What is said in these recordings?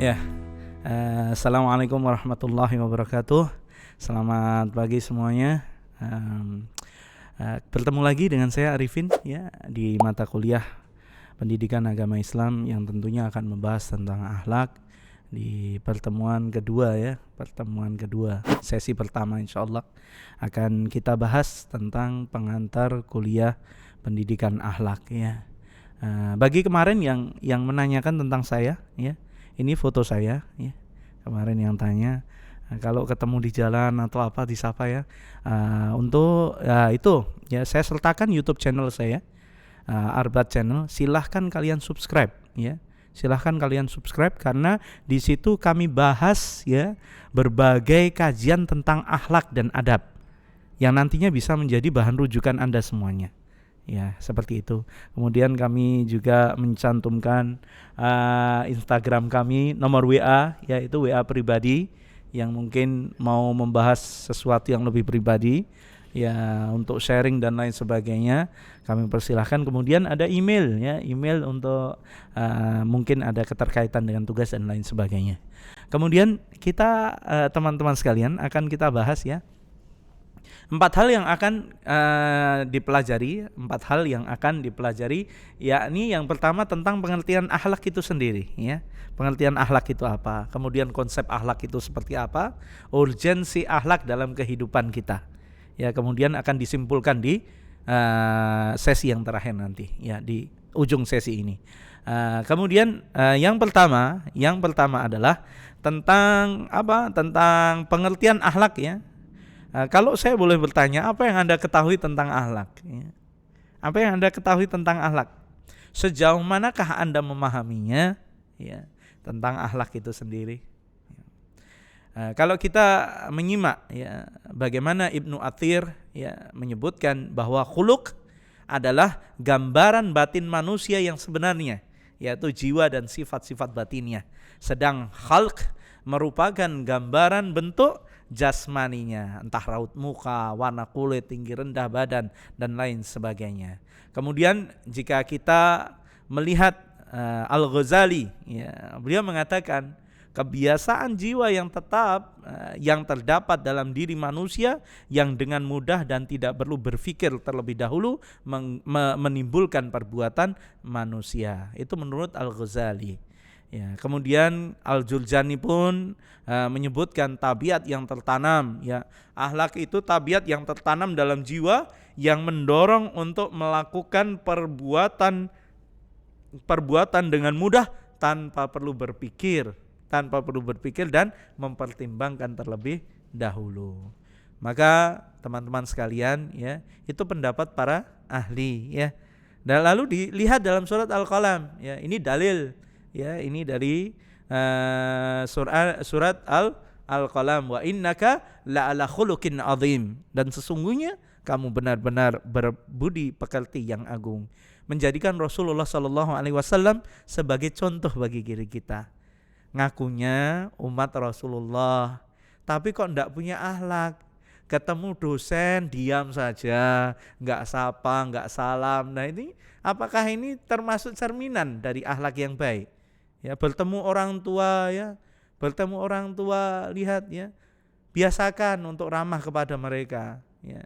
Ya, Assalamualaikum warahmatullahi wabarakatuh. Selamat pagi semuanya. Bertemu lagi dengan saya Arifin ya di mata kuliah Pendidikan Agama Islam yang tentunya akan membahas tentang akhlak di pertemuan kedua ya, sesi pertama insyaallah akan kita bahas tentang pengantar kuliah pendidikan akhlak ya. Bagi kemarin yang menanyakan tentang saya ya, ini foto saya ya. Kemarin yang tanya kalau ketemu di jalan atau apa disapa ya. Untuk itu ya saya sertakan YouTube channel saya, Arbat Channel. Silahkan kalian subscribe ya. Silahkan kalian subscribe karena di situ kami bahas ya berbagai kajian tentang akhlak dan adab yang nantinya bisa menjadi bahan rujukan Anda semuanya. Ya, seperti itu. Kemudian kami juga mencantumkan Instagram kami, nomor WA, yaitu WA pribadi yang mungkin mau membahas sesuatu yang lebih pribadi, ya untuk sharing dan lain sebagainya, kami persilahkan. Kemudian ada email, ya email untuk mungkin ada keterkaitan dengan tugas dan lain sebagainya. Kemudian kita teman-teman sekalian akan kita bahas ya. 4 hal yang akan dipelajari, yakni yang pertama tentang pengertian akhlak itu sendiri ya. Pengertian akhlak itu apa? Kemudian konsep akhlak itu seperti apa? Urgensi akhlak dalam kehidupan kita. Ya, kemudian akan disimpulkan di sesi yang terakhir nanti ya, di ujung sesi ini. Kemudian yang pertama adalah tentang apa? Tentang pengertian akhlak ya. Kalau saya boleh bertanya, apa yang Anda ketahui tentang akhlak? Ya. Apa yang Anda ketahui tentang akhlak? Sejauh manakah Anda memahaminya? Ya, tentang akhlak itu sendiri. Kalau kita menyimak, ya, bagaimana Ibnu Athir ya menyebutkan bahwa khuluq adalah gambaran batin manusia yang sebenarnya, yaitu jiwa dan sifat-sifat batinnya. Sedang khalq merupakan gambaran bentuk jasmaninya, entah raut muka, warna kulit, tinggi rendah badan dan lain sebagainya. Kemudian jika kita melihat Al-Ghazali ya, beliau mengatakan kebiasaan jiwa yang tetap yang terdapat dalam diri manusia yang dengan mudah dan tidak perlu berpikir terlebih dahulu menimbulkan perbuatan manusia. Itu menurut Al-Ghazali. Ya, kemudian Al-Jurjani pun menyebutkan tabiat yang tertanam ya. Akhlak itu tabiat yang tertanam dalam jiwa yang mendorong untuk melakukan perbuatan dengan mudah tanpa perlu berpikir dan mempertimbangkan terlebih dahulu. Maka teman-teman sekalian ya, itu pendapat para ahli ya. Dan lalu dilihat dalam surat Al-Qalam ya, ini dalil ya, ini dari surat Al-Qalam, wa innaka la'ala khuluqin azim, dan sesungguhnya kamu benar-benar berbudi pekerti yang agung, menjadikan Rasulullah SAW sebagai contoh bagi diri kita. Ngakunya umat Rasulullah, tapi kok enggak punya akhlak. Ketemu dosen diam saja, enggak sapa, enggak salam. Nah ini apakah ini termasuk cerminan dari akhlak yang baik? Ya, bertemu orang tua lihat ya, biasakan untuk ramah kepada mereka ya.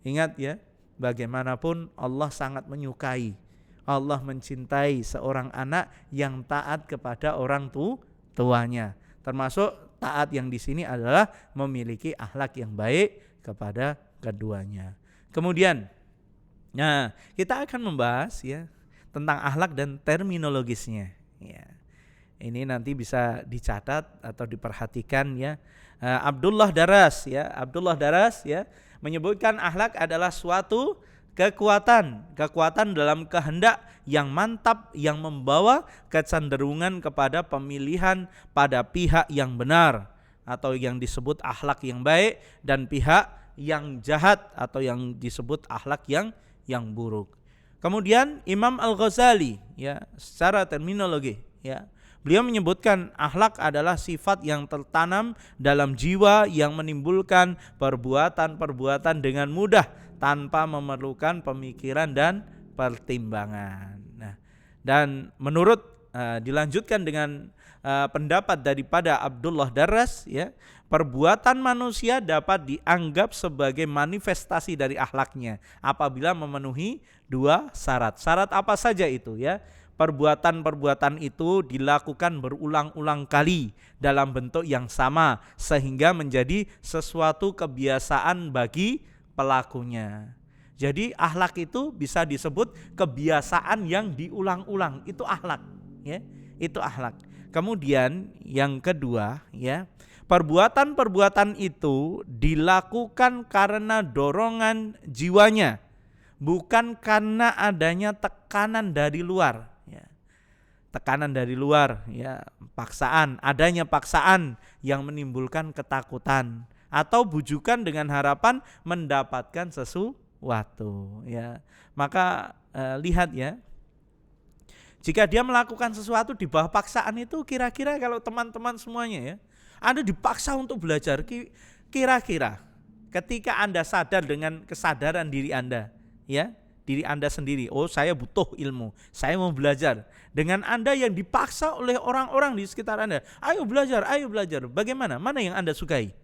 Ingat ya, bagaimanapun Allah sangat menyukai, Allah mencintai seorang anak yang taat kepada orang tuanya. Termasuk taat yang di sini adalah memiliki akhlak yang baik kepada keduanya. Kemudian kita akan membahas ya tentang akhlak dan terminologisnya ya. Ini nanti bisa dicatat atau diperhatikan ya. Abdullah Daras ya menyebutkan akhlak adalah suatu kekuatan dalam kehendak yang mantap yang membawa kecenderungan kepada pemilihan pada pihak yang benar atau yang disebut akhlak yang baik, dan pihak yang jahat atau yang disebut akhlak yang buruk. Kemudian Imam Al-Ghazali ya, secara terminologi ya, beliau menyebutkan akhlak adalah sifat yang tertanam dalam jiwa yang menimbulkan perbuatan-perbuatan dengan mudah tanpa memerlukan pemikiran dan pertimbangan. Nah, dan menurut dilanjutkan dengan pendapat daripada Abdullah Darras, ya, perbuatan manusia dapat dianggap sebagai manifestasi dari akhlaknya apabila memenuhi dua syarat. Syarat apa saja itu, ya? Perbuatan-perbuatan itu dilakukan berulang-ulang kali dalam bentuk yang sama sehingga menjadi sesuatu kebiasaan bagi pelakunya. Jadi akhlak itu bisa disebut kebiasaan yang diulang-ulang, itu akhlak, ya. Itu akhlak. Kemudian yang kedua, ya, perbuatan-perbuatan itu dilakukan karena dorongan jiwanya, bukan karena adanya tekanan dari luar. Tekanan dari luar, ya, paksaan, adanya paksaan yang menimbulkan ketakutan atau bujukan dengan harapan mendapatkan sesuatu, ya. Maka lihat, ya, jika dia melakukan sesuatu di bawah paksaan itu, kira-kira kalau teman-teman semuanya, ya, Anda dipaksa untuk belajar, kira-kira ketika Anda sadar dengan kesadaran diri Anda, ya, diri Anda sendiri, oh saya butuh ilmu, saya mau belajar. Dengan Anda yang dipaksa oleh orang-orang di sekitar Anda, ayo belajar, bagaimana? Mana yang Anda sukai?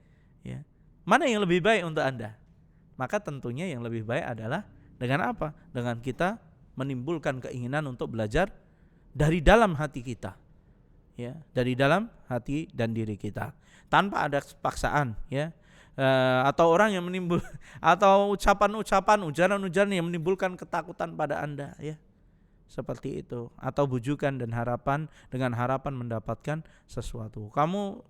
Ya. Mana yang lebih baik untuk Anda? Maka tentunya yang lebih baik adalah dengan apa? Dengan kita menimbulkan keinginan untuk belajar dari dalam hati kita, ya, dari dalam hati dan diri kita, tanpa ada paksaan, ya. Atau orang yang menimbul atau ucapan-ucapan, ujaran-ujaran yang menimbulkan ketakutan pada Anda, ya. Seperti itu, atau bujukan dan harapan dengan harapan mendapatkan sesuatu. Kamu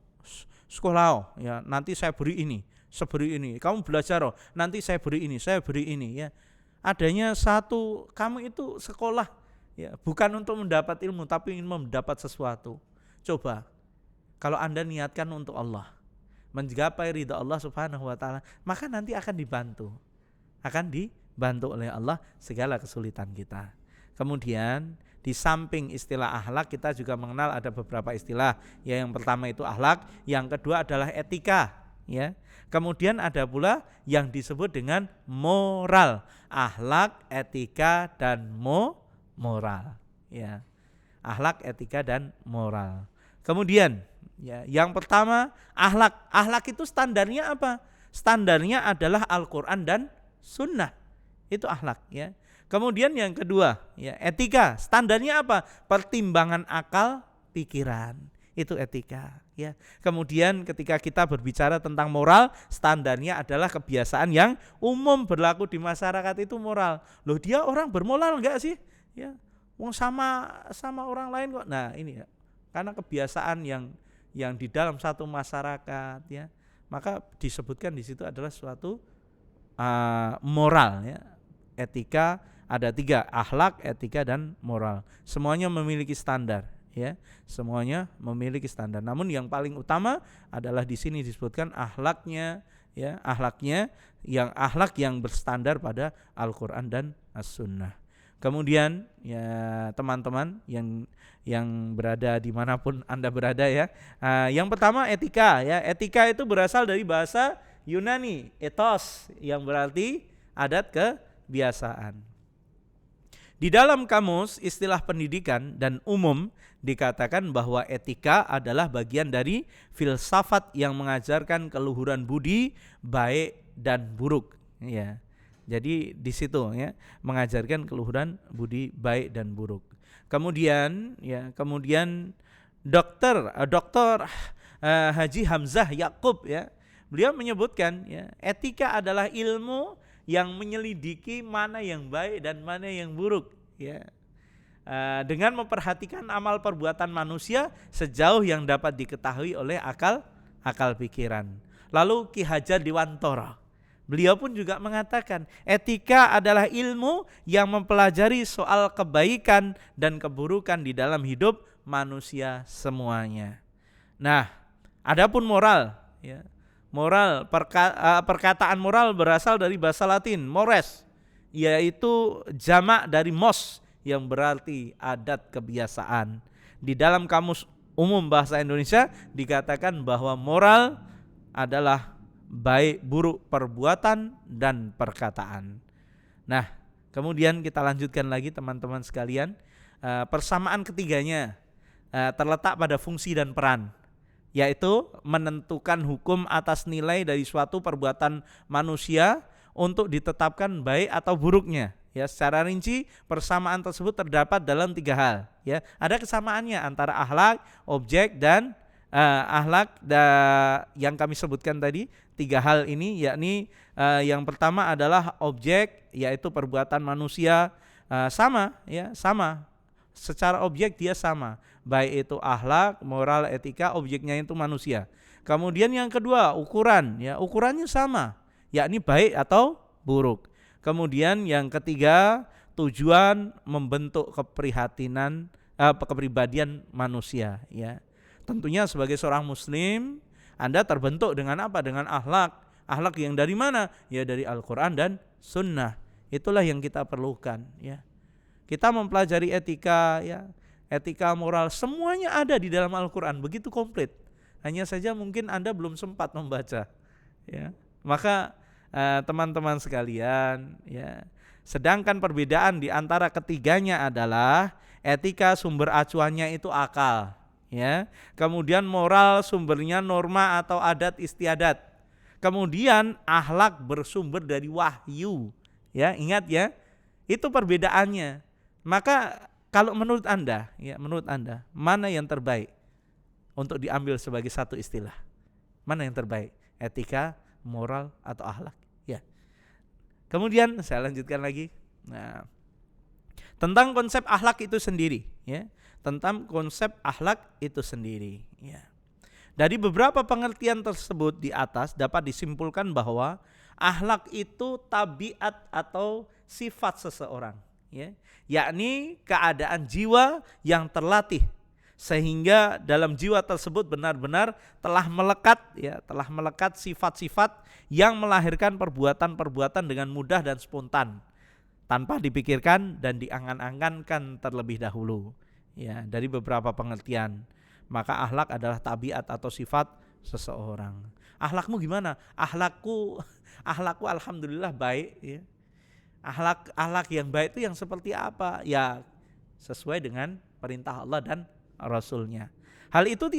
sekolah, ya, nanti saya beri ini, seberi ini. Kamu belajar, nanti saya beri ini, ya. Adanya satu, kamu itu sekolah, ya, bukan untuk mendapat ilmu tapi ingin mendapat sesuatu. Coba kalau Anda niatkan untuk Allah, menggapai ridha Allah Subhanahu wa taala, maka nanti akan dibantu oleh Allah segala kesulitan kita. Kemudian di samping istilah akhlak, kita juga mengenal ada beberapa istilah. Ya, yang pertama itu akhlak, yang kedua adalah etika, ya. Kemudian ada pula yang disebut dengan moral. Akhlak, etika dan moral, ya. Akhlak, etika dan moral. Kemudian, ya, yang pertama akhlak. Akhlak itu standarnya apa? Standarnya adalah Al-Qur'an dan Sunnah. Itu akhlak, ya. Kemudian yang kedua, ya, etika. Standarnya apa? Pertimbangan akal, pikiran. Itu etika, ya. Kemudian ketika kita berbicara tentang moral, standarnya adalah kebiasaan yang umum berlaku di masyarakat, itu moral. Loh, dia orang bermoral enggak sih? Ya, wong sama orang lain kok. Nah, ini, ya. Karena kebiasaan yang di dalam satu masyarakat, ya, maka disebutkan di situ adalah suatu moral, ya. Etika ada 3, akhlak, etika dan moral. Semuanya memiliki standar, ya. Semuanya memiliki standar. Namun yang paling utama adalah di sini disebutkan akhlaknya, ya, akhlak yang berstandar pada Al-Qur'an dan As-Sunnah. Kemudian, ya, teman-teman yang berada dimanapun Anda berada, ya, yang pertama etika, ya. Etika itu berasal dari bahasa Yunani, ethos, yang berarti adat kebiasaan. Di dalam kamus istilah pendidikan dan umum dikatakan bahwa etika adalah bagian dari filsafat yang mengajarkan keluhuran budi baik dan buruk, ya. Jadi di situ, ya, mengajarkan keluhuran budi baik dan buruk. Kemudian, ya, Dokter Haji Hamzah Yakub, ya, beliau menyebutkan, ya, etika adalah ilmu yang menyelidiki mana yang baik dan mana yang buruk, ya. Dengan memperhatikan amal perbuatan manusia sejauh yang dapat diketahui oleh akal pikiran. Lalu Ki Hajar Dewantara, beliau pun juga mengatakan etika adalah ilmu yang mempelajari soal kebaikan dan keburukan di dalam hidup manusia semuanya. Nah, adapun moral, ya. Perkataan moral berasal dari bahasa Latin mores, yaitu jamak dari mos yang berarti adat kebiasaan. Di dalam kamus umum bahasa Indonesia dikatakan bahwa moral adalah baik buruk perbuatan dan perkataan. Nah, kemudian kita lanjutkan lagi teman-teman sekalian, persamaan ketiganya, terletak pada fungsi dan peran, yaitu menentukan hukum atas nilai dari suatu perbuatan manusia untuk ditetapkan baik atau buruknya. Ya, secara rinci persamaan tersebut terdapat dalam 3 hal. Ya, ada kesamaannya antara akhlak, objek dan yang kami sebutkan tadi 3 hal ini, yakni yang pertama adalah objek, yaitu perbuatan manusia sama, ya sama. Secara objek dia sama, baik itu akhlak, moral, etika, objeknya itu manusia. Kemudian yang kedua ukuran, ya ukurannya sama, yakni baik atau buruk. Kemudian yang ketiga tujuan membentuk keprihatinan kepribadian manusia, ya. Tentunya sebagai seorang muslim Anda terbentuk dengan apa? Dengan akhlak. Akhlak yang dari mana? Ya dari Al-Qur'an dan Sunnah. Itulah yang kita perlukan, ya. Kita mempelajari etika, ya. Etika moral semuanya ada di dalam Al-Qur'an, begitu komplit. Hanya saja mungkin Anda belum sempat membaca, ya. Maka teman-teman sekalian, ya. Sedangkan perbedaan di antara ketiganya adalah etika sumber acuannya itu akal, ya. Kemudian moral sumbernya norma atau adat istiadat. Kemudian akhlak bersumber dari wahyu, ya. Ingat ya, itu perbedaannya. Maka kalau menurut Anda, ya menurut Anda mana yang terbaik untuk diambil sebagai satu istilah? Mana yang terbaik? Etika, moral atau akhlak? Ya. Kemudian saya lanjutkan lagi. Nah, tentang konsep akhlak itu sendiri, ya. Tentang konsep akhlak itu sendiri, ya. Dari beberapa pengertian tersebut di atas dapat disimpulkan bahwa akhlak itu tabiat atau sifat seseorang, ya, yakni keadaan jiwa yang terlatih sehingga dalam jiwa tersebut benar-benar telah melekat, ya, telah melekat sifat-sifat yang melahirkan perbuatan-perbuatan dengan mudah dan spontan tanpa dipikirkan dan diangan-angankan terlebih dahulu, ya. Dari beberapa pengertian, maka akhlak adalah tabiat atau sifat seseorang. Akhlakmu gimana? Akhlakku alhamdulillah baik, ya. Akhlak yang baik itu yang seperti apa? Ya sesuai dengan perintah Allah dan Rasulnya. Hal itu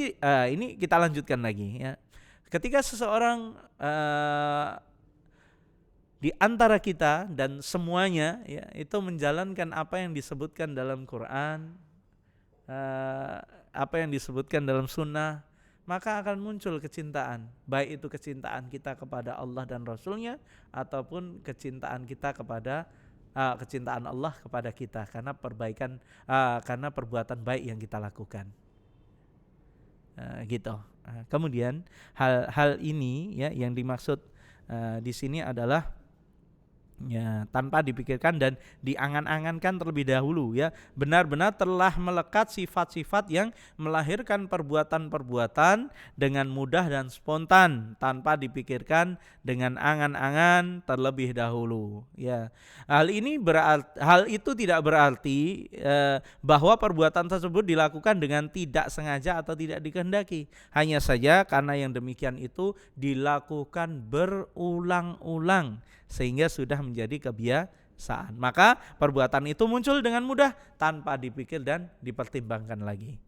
ini kita lanjutkan lagi, ya. Ketika seseorang di antara kita dan semuanya, ya, itu menjalankan apa yang disebutkan dalam Quran, apa yang disebutkan dalam Sunnah, maka akan muncul kecintaan, baik itu kecintaan kita kepada Allah dan Rasulnya ataupun kecintaan kita kepada kecintaan Allah kepada kita karena karena perbuatan baik yang kita lakukan, gitu. Kemudian hal ini, ya, yang dimaksud di sini adalah, ya, tanpa dipikirkan dan diangan-angankan terlebih dahulu, ya, benar-benar telah melekat sifat-sifat yang melahirkan perbuatan-perbuatan dengan mudah dan spontan tanpa dipikirkan dengan angan-angan terlebih dahulu, ya. Hal itu tidak berarti bahwa perbuatan tersebut dilakukan dengan tidak sengaja atau tidak dikehendaki, hanya saja karena yang demikian itu dilakukan berulang-ulang sehingga sudah menjadi kebiasaan. Maka perbuatan itu muncul dengan mudah tanpa dipikir dan dipertimbangkan lagi.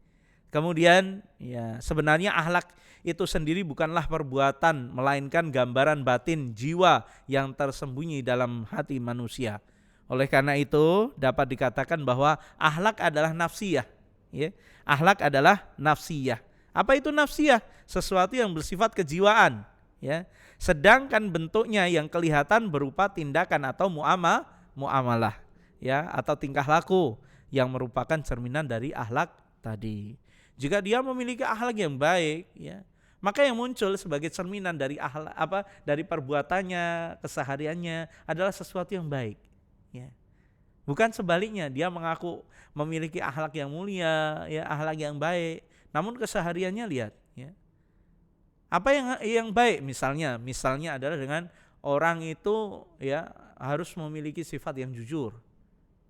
Kemudian, ya, sebenarnya akhlak itu sendiri bukanlah perbuatan, melainkan gambaran batin jiwa yang tersembunyi dalam hati manusia. Oleh karena itu dapat dikatakan bahwa akhlak adalah nafsiyah, ya. Akhlak adalah nafsiyah. Apa itu nafsiyah? Sesuatu yang bersifat kejiwaan, ya. Sedangkan bentuknya yang kelihatan berupa tindakan atau muamalah, ya, atau tingkah laku yang merupakan cerminan dari akhlak tadi. Jika dia memiliki akhlak yang baik, ya, maka yang muncul sebagai cerminan dari akhlak dari perbuatannya, kesehariannya adalah sesuatu yang baik, ya. Bukan sebaliknya, dia mengaku memiliki akhlak yang mulia, ya, akhlak yang baik, namun kesehariannya lihat, ya. Apa yang baik misalnya adalah dengan orang itu, ya, harus memiliki sifat yang jujur,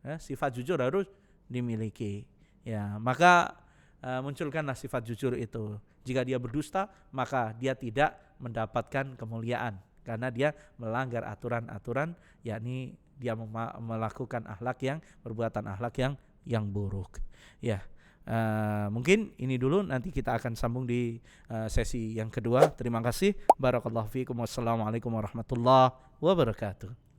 ya, sifat jujur harus dimiliki, ya. Maka munculkanlah sifat jujur itu. Jika dia berdusta, maka dia tidak mendapatkan kemuliaan karena dia melanggar aturan-aturan, yakni dia melakukan perbuatan akhlak yang buruk, ya. Mungkin ini dulu, nanti kita akan sambung di sesi yang kedua. Terima kasih. Barakallahu fiikum. Wassalamualaikum warahmatullahi wabarakatuh.